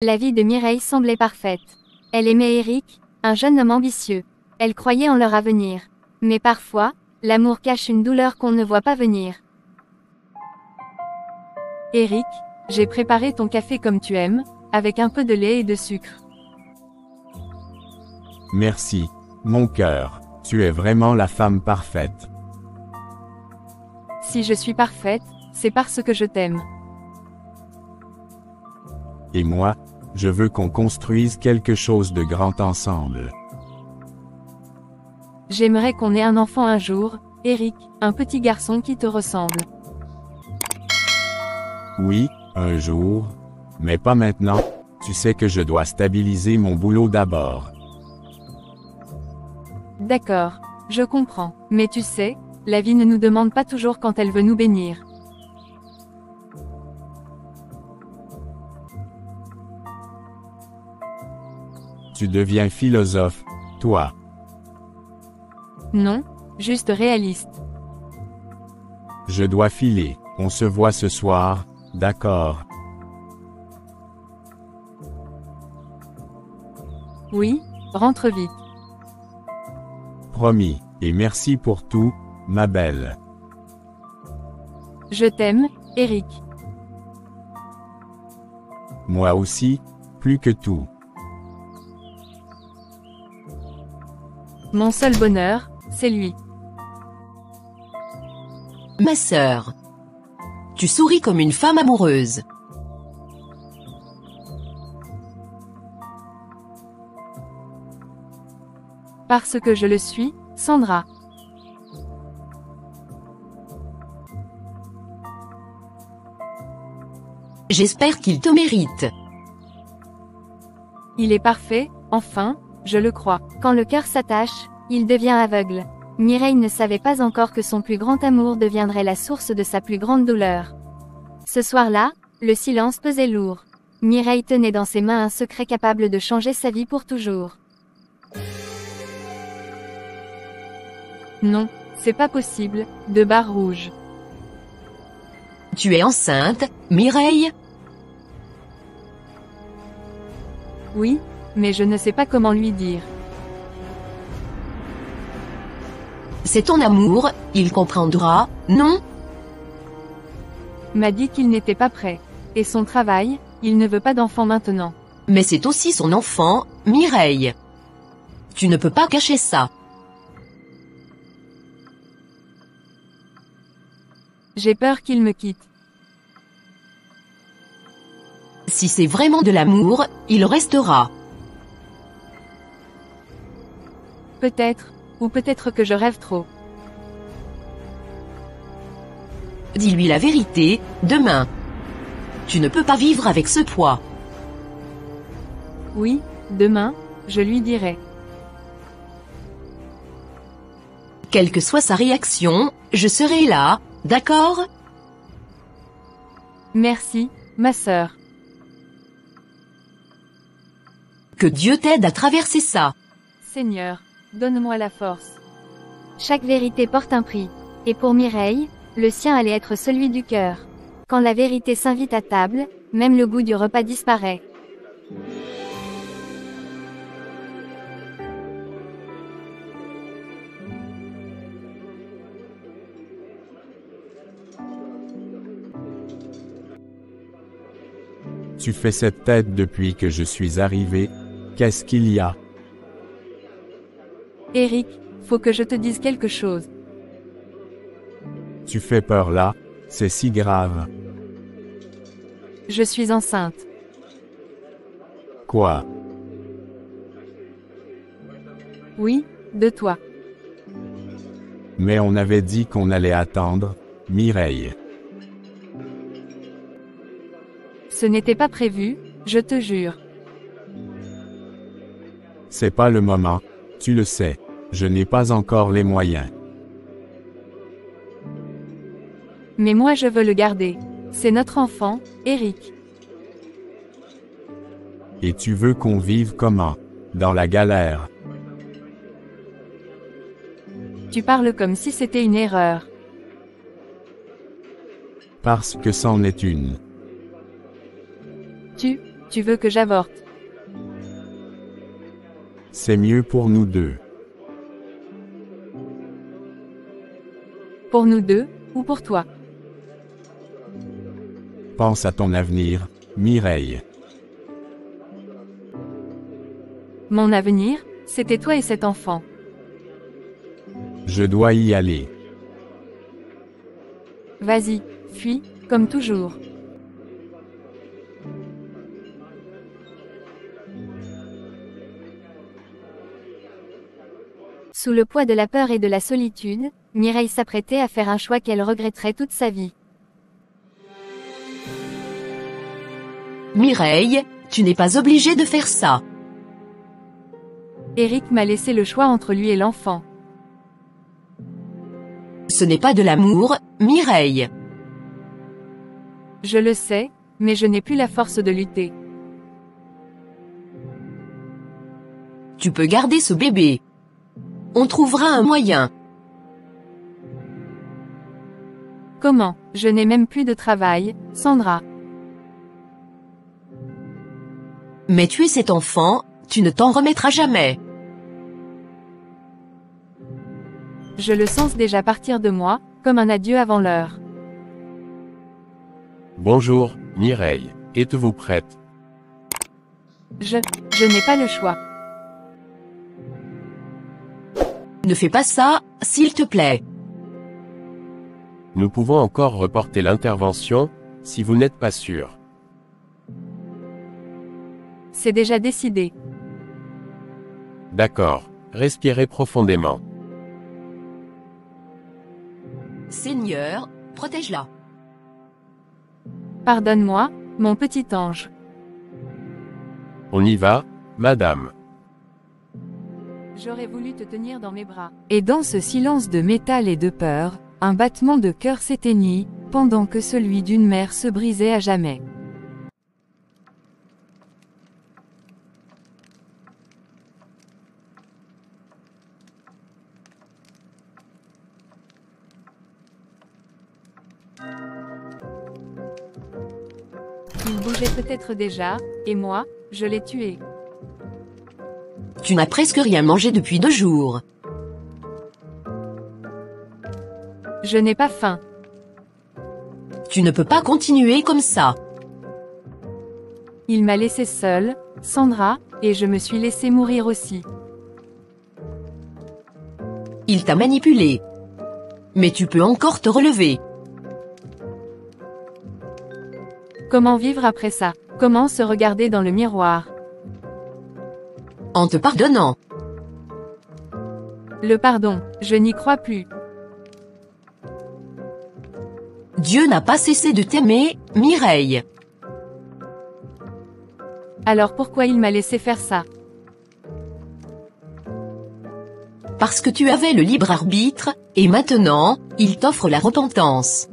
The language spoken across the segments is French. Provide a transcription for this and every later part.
La vie de Mireille semblait parfaite. Elle aimait Eric, un jeune homme ambitieux. Elle croyait en leur avenir. Mais parfois, l'amour cache une douleur qu'on ne voit pas venir. Eric, j'ai préparé ton café comme tu aimes, avec un peu de lait et de sucre. Merci, mon cœur, tu es vraiment la femme parfaite. Si je suis parfaite, c'est parce que je t'aime. Et moi, je veux qu'on construise quelque chose de grand ensemble. J'aimerais qu'on ait un enfant un jour, Eric, un petit garçon qui te ressemble. Oui, un jour. Mais pas maintenant, tu sais que je dois stabiliser mon boulot d'abord. D'accord, je comprends. Mais tu sais, la vie ne nous demande pas toujours quand elle veut nous bénir. Tu deviens philosophe, toi. Non, juste réaliste. Je dois filer, on se voit ce soir, d'accord? Oui, rentre vite. Promis, et merci pour tout, ma belle. Je t'aime, Eric. Moi aussi, plus que tout. Mon seul bonheur, c'est lui. Ma sœur. Tu souris comme une femme amoureuse. Parce que je le suis, Sandra. J'espère qu'il te mérite. Il est parfait, enfin, je le crois. Quand le cœur s'attache, il devient aveugle. Mireille ne savait pas encore que son plus grand amour deviendrait la source de sa plus grande douleur. Ce soir-là, le silence pesait lourd. Mireille tenait dans ses mains un secret capable de changer sa vie pour toujours. Non, c'est pas possible, de barre rouge. Tu es enceinte, Mireille? Oui, mais je ne sais pas comment lui dire. C'est ton amour, il comprendra, non? M'a dit qu'il n'était pas prêt. Et son travail, il ne veut pas d'enfant maintenant. Mais c'est aussi son enfant, Mireille. Tu ne peux pas cacher ça. J'ai peur qu'il me quitte. Si c'est vraiment de l'amour, il restera. Peut-être, ou peut-être que je rêve trop. Dis-lui la vérité, demain. Tu ne peux pas vivre avec ce poids. Oui, demain, je lui dirai. Quelle que soit sa réaction, je serai là, d'accord? Merci, ma sœur. Que Dieu t'aide à traverser ça. Seigneur, donne-moi la force. Chaque vérité porte un prix. Et pour Mireille, le sien allait être celui du cœur. Quand la vérité s'invite à table, même le goût du repas disparaît. Tu fais cette tête depuis que je suis arrivé, qu'est-ce qu'il y a? Eric, faut que je te dise quelque chose. Tu fais peur là, c'est si grave. Je suis enceinte. Quoi? Oui, de toi. Mais on avait dit qu'on allait attendre, Mireille. Ce n'était pas prévu, je te jure. C'est pas le moment, tu le sais, je n'ai pas encore les moyens. Mais moi je veux le garder. C'est notre enfant, Eric. Et tu veux qu'on vive comment? Dans la galère. Tu parles comme si c'était une erreur. Parce que c'en est une. Tu Tu veux que j'avorte? C'est mieux pour nous deux. Pour nous deux, ou pour toi? Pense à ton avenir, Mireille. Mon avenir, c'était toi et cet enfant. Je dois y aller. Vas-y, fuis, comme toujours. Sous le poids de la peur et de la solitude, Mireille s'apprêtait à faire un choix qu'elle regretterait toute sa vie. Mireille, tu n'es pas obligée de faire ça. Eric m'a laissé le choix entre lui et l'enfant. Ce n'est pas de l'amour, Mireille. Je le sais, mais je n'ai plus la force de lutter. Tu peux garder ce bébé. On trouvera un moyen. Comment? Je n'ai même plus de travail, Sandra. Mais tu es cet enfant, tu ne t'en remettras jamais. Je le sens déjà partir de moi, comme un adieu avant l'heure. Bonjour, Mireille. Êtes-vous prête? Je n'ai pas le choix. Ne fais pas ça, s'il te plaît. Nous pouvons encore reporter l'intervention, si vous n'êtes pas sûr. C'est déjà décidé. D'accord. Respirez profondément. Seigneur, protège-la. Pardonne-moi, mon petit ange. On y va, madame. J'aurais voulu te tenir dans mes bras. Et dans ce silence de métal et de peur, un battement de cœur s'éteignit, pendant que celui d'une mère se brisait à jamais. Il bougeait peut-être déjà, et moi, je l'ai tué. Tu n'as presque rien mangé depuis 2 jours. Je n'ai pas faim. Tu ne peux pas continuer comme ça. Il m'a laissé seule, Sandra, et je me suis laissé mourir aussi. Il t'a manipulé. Mais tu peux encore te relever. Comment vivre après ça? Comment se regarder dans le miroir? En te pardonnant. Le pardon, je n'y crois plus. Dieu n'a pas cessé de t'aimer, Mireille. Alors pourquoi il m'a laissé faire ça? Parce que tu avais le libre arbitre, et maintenant, il t'offre la repentance.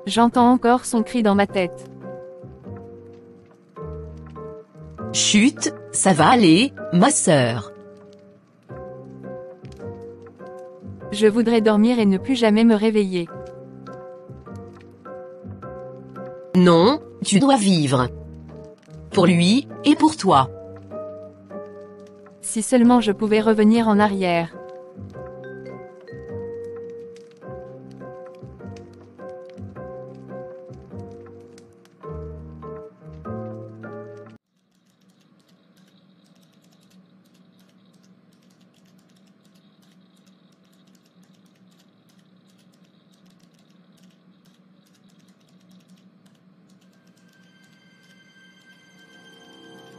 J'entends encore son cri dans ma tête. Chut, ça va aller, ma sœur. Je voudrais dormir et ne plus jamais me réveiller. Non, tu dois vivre. Pour lui, et pour toi. Si seulement je pouvais revenir en arrière.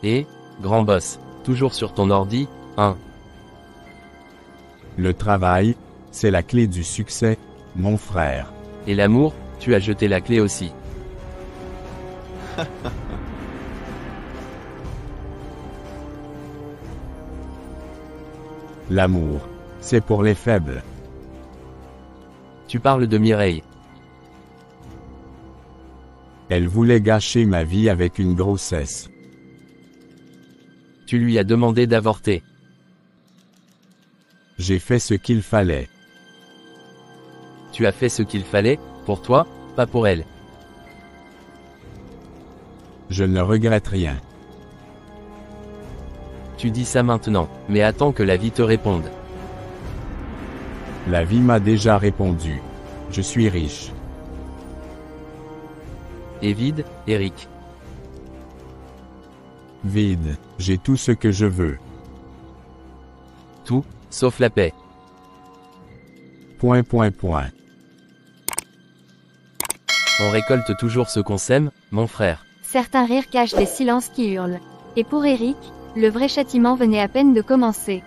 Et, grand boss, toujours sur ton ordi, hein? Le travail, c'est la clé du succès, mon frère. Et l'amour, tu as jeté la clé aussi. L'amour, c'est pour les faibles. Tu parles de Mireille. Elle voulait gâcher ma vie avec une grossesse. Tu lui as demandé d'avorter. J'ai fait ce qu'il fallait. Tu as fait ce qu'il fallait, pour toi, pas pour elle. Je ne regrette rien. Tu dis ça maintenant, mais attends que la vie te réponde. La vie m'a déjà répondu. Je suis riche. Et vide, Eric. Vide. J'ai tout ce que je veux. Tout, sauf la paix. Point, point, point. On récolte toujours ce qu'on sème, mon frère. Certains rires cachent des silences qui hurlent. Et pour Eric, le vrai châtiment venait à peine de commencer.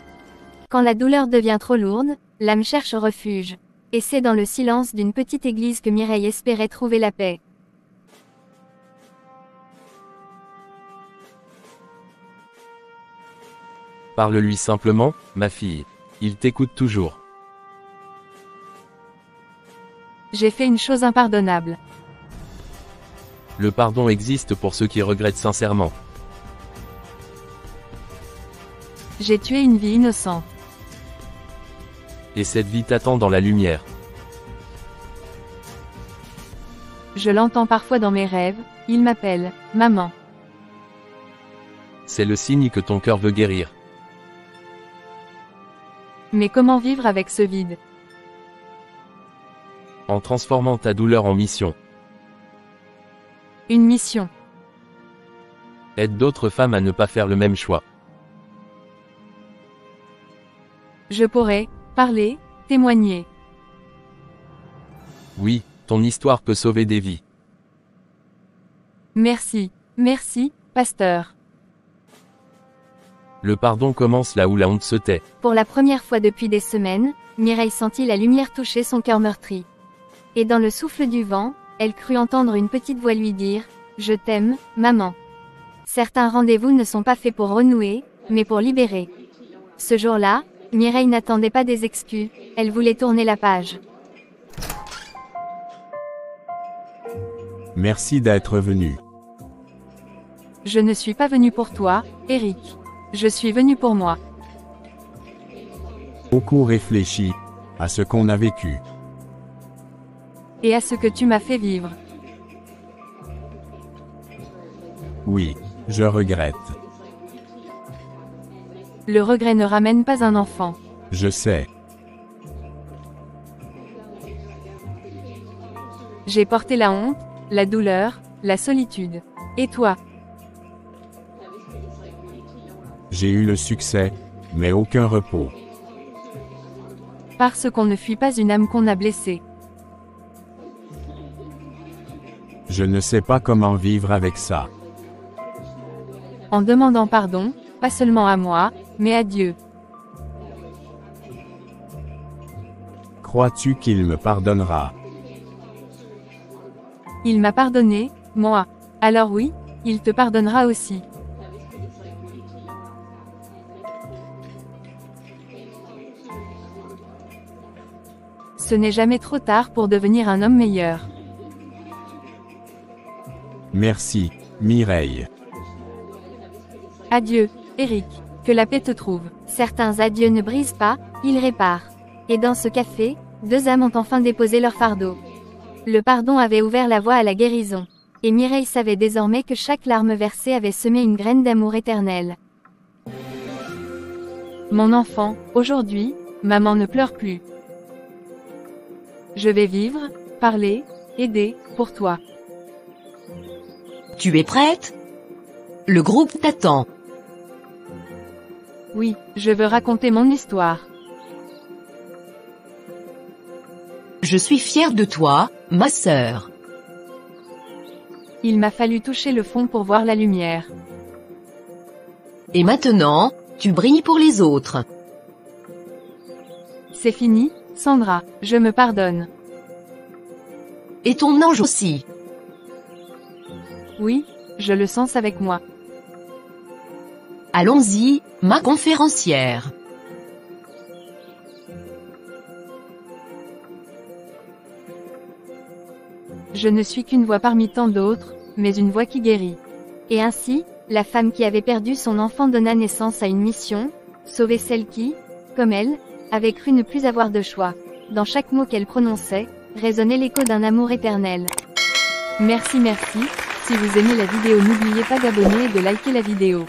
Quand la douleur devient trop lourde, l'âme cherche refuge. Et c'est dans le silence d'une petite église que Mireille espérait trouver la paix. Parle-lui simplement, ma fille. Il t'écoute toujours. J'ai fait une chose impardonnable. Le pardon existe pour ceux qui regrettent sincèrement. J'ai tué une vie innocente. Et cette vie t'attend dans la lumière. Je l'entends parfois dans mes rêves, il m'appelle, maman. C'est le signe que ton cœur veut guérir. Mais comment vivre avec ce vide? En transformant ta douleur en mission. Une mission. Aide d'autres femmes à ne pas faire le même choix. Je pourrais parler, témoigner. Oui, ton histoire peut sauver des vies. Merci, merci, pasteur. Le pardon commence là où la honte se tait. Pour la première fois depuis des semaines, Mireille sentit la lumière toucher son cœur meurtri. Et dans le souffle du vent, elle crut entendre une petite voix lui dire « Je t'aime, maman ». Certains rendez-vous ne sont pas faits pour renouer, mais pour libérer. Ce jour-là, Mireille n'attendait pas des excuses, elle voulait tourner la page. Merci d'être venu. Je ne suis pas venu pour toi, Eric. Je suis venu pour moi. Beaucoup réfléchi à ce qu'on a vécu. Et à ce que tu m'as fait vivre. Oui, je regrette. Le regret ne ramène pas un enfant. Je sais. J'ai porté la honte, la douleur, la solitude. Et toi? J'ai eu le succès, mais aucun repos. Parce qu'on ne fuit pas une âme qu'on a blessée. Je ne sais pas comment vivre avec ça. En demandant pardon, pas seulement à moi, mais à Dieu. Crois-tu qu'il me pardonnera? Il m'a pardonné, moi. Alors oui, il te pardonnera aussi. Ce n'est jamais trop tard pour devenir un homme meilleur. Merci, Mireille. Adieu, Eric. Que la paix te trouve. Certains adieux ne brisent pas, ils réparent. Et dans ce café, deux âmes ont enfin déposé leur fardeau. Le pardon avait ouvert la voie à la guérison. Et Mireille savait désormais que chaque larme versée avait semé une graine d'amour éternel. Mon enfant, aujourd'hui, maman ne pleure plus. Je vais vivre, parler, aider, pour toi. Tu es prête? Le groupe t'attend. Oui, je veux raconter mon histoire. Je suis fière de toi, ma sœur. Il m'a fallu toucher le fond pour voir la lumière. Et maintenant, tu brilles pour les autres. C'est fini, Sandra, je me pardonne. Et ton ange aussi. Oui, je le sens avec moi. Allons-y, ma conférencière. Je ne suis qu'une voix parmi tant d'autres, mais une voix qui guérit. Et ainsi, la femme qui avait perdu son enfant donna naissance à une mission, sauver celle qui, comme elle, avait cru ne plus avoir de choix. Dans chaque mot qu'elle prononçait, résonnait l'écho d'un amour éternel. Merci, Si vous aimez la vidéo, n'oubliez pas d'abonner et de liker la vidéo.